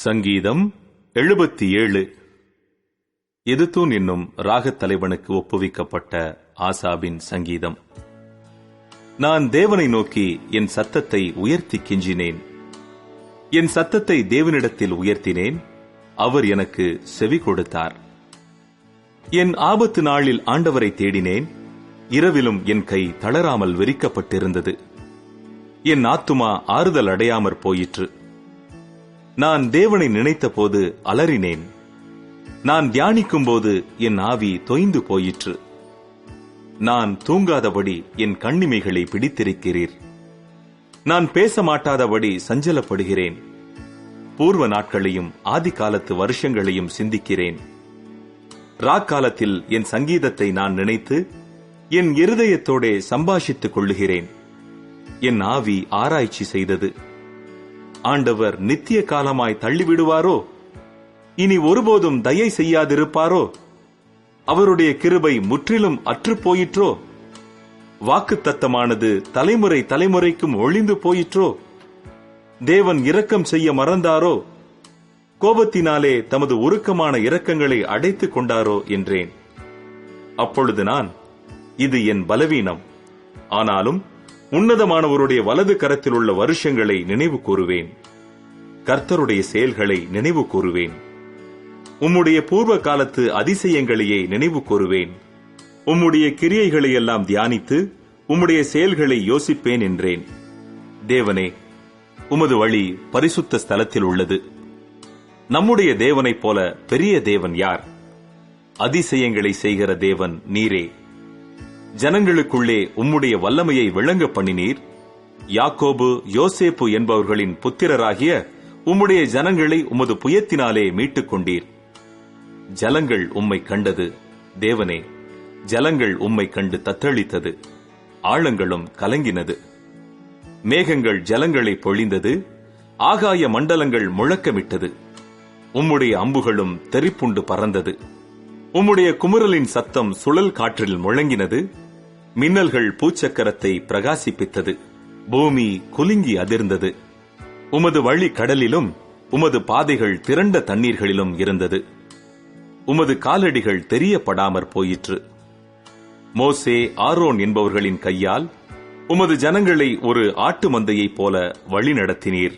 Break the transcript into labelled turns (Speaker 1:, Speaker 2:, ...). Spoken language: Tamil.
Speaker 1: சங்கீதம் 77. எதுத்தூன் என்னும் ராகத் தலைவனுக்கு ஒப்புவிக்கப்பட்ட ஆசாபின் சங்கீதம். நான் தேவனை நோக்கி என் சத்தத்தை உயர்த்தி கெஞ்சினேன். என் சத்தத்தை தேவனிடத்தில் உயர்த்தினேன். அவர் எனக்கு செவி கொடுத்தார். என் ஆபத்து நாளில் ஆண்டவரை தேடினேன். இரவிலும் என் கை தளராமல் விரிக்கப்பட்டிருந்தது. என் ஆத்துமா ஆறுதல் அடையாமற் போயிற்று. நான் தேவனை நினைத்த போது அலறினேன். நான் தியானிக்கும் போது என் ஆவி தொய்ந்து போயிற்று. நான் தூங்காதபடி என் கண்ணிமைகளை பிடித்திருக்கிறீர். நான் பேச மாட்டாதபடி சஞ்சலப்படுகிறேன். பூர்வ நாட்களையும் ஆதி காலத்து வருஷங்களையும் சிந்திக்கிறேன். ராக்காலத்தில் என் சங்கீதத்தை நான் நினைத்து என் இருதயத்தோடே சம்பாஷித்துக் கொள்ளுகிறேன். என் ஆவி ஆராய்ச்சி செய்தது. ஆண்டவர் நித்திய காலமாய் தள்ளிவிடுவாரோ? இனி ஒருபோதும் தயை செய்யாதிருப்பாரோ? அவருடைய கிருபை முற்றிலும் அற்றுப்போயிற்றோ? வாக்குத்தத்தமானது தலைமுறை தலைமுறைக்கும் ஒழிந்து போயிற்றோ? தேவன் இரக்கம் செய்ய மறந்தாரோ? கோபத்தினாலே தமது உருக்கமான இரக்கங்களை அடைத்துக் கொண்டாரோ என்றேன். அப்பொழுது நான், இது என் பலவீனம். ஆனாலும் உன்னதமானவருடைய வலது கரத்தில் உள்ள வருஷங்களை நினைவு கூறுவேன். கர்த்தருடைய செயல்களை நினைவு கூறுவேன். உம்முடைய பூர்வ காலத்து அதிசயங்களையே நினைவு கூறுவேன். உம்முடைய கிரியைகளையெல்லாம் தியானித்து உம்முடைய செயல்களை யோசிப்பேன் என்றேன். தேவனே, உமது வழி பரிசுத்த ஸ்தலத்தில் உள்ளது. நம்முடைய தேவனைப் போல பெரிய தேவன் யார்? அதிசயங்களை செய்கிற தேவன் நீரே. ஜனங்களுக்குள்ளே உம்முடைய வல்லமையை விளங்க பண்ணினீர். யாக்கோபு யோசேப்பு என்பவர்களின் புத்திரராகிய உம்முடைய ஜனங்களை உமது புயத்தினாலே மீட்டுக் கொண்டீர். ஜலங்கள் உம்மை கண்டது. தேவனே, ஜலங்கள் உம்மை கண்டு தத்தளித்தது. ஆழங்களும் கலங்கினது. மேகங்கள் ஜலங்களை பொழிந்தது. ஆகாய மண்டலங்கள் முழக்கமிட்டது. உம்முடைய அம்புகளும் தெறிப்புண்டு பறந்தது. உம்முடைய குமுறலின் சத்தம் சுழல் காற்றில் முழங்கினது. மின்னல்கள் பூச்சக்கரத்தை பிரகாசிப்பித்தது. பூமி குலுங்கி அதிர்ந்தது. உமது வழி கடலிலும் உமது பாதைகள் திரண்ட தண்ணீர்களிலும் இருந்தது. உமது காலடிகள் தெரியப்படாமற் போயிற்று. மோசே, ஆரோன் என்பவர்களின் கையால் உமது ஜனங்களை ஒரு ஆட்டு மந்தையைப் போல வழி நடத்தினீர்.